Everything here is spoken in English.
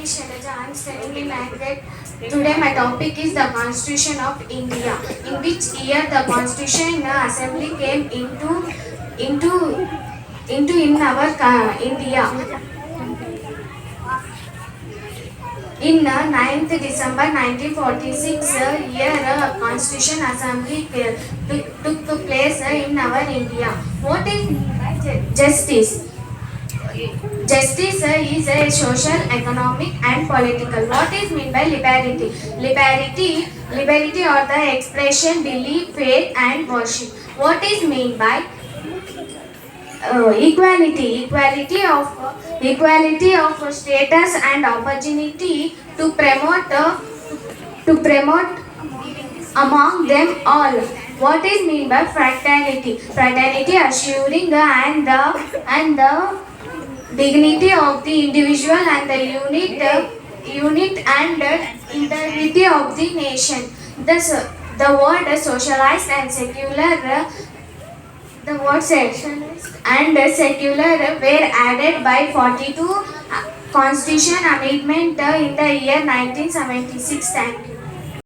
is Shailaja. I am studying in 9th grade. Today my topic is the Constitution of India. In which year the Constitution Assembly came into in our India? In 9th December 1946 year Constitution Assembly took place in our India. What is justice? Justice is a social, economic and political. What is meant by liberty? Liberty or the expression, belief, faith and worship. What is meant by equality? Equality of status and opportunity to promote among them all. What is meant by fraternity? Fraternity assuring and the dignity of the individual and the unit and integrity of the nation. The word socialized and secular, the word socialist and secular were added by 42 Constitution Amendment in the year 1976. Thank you.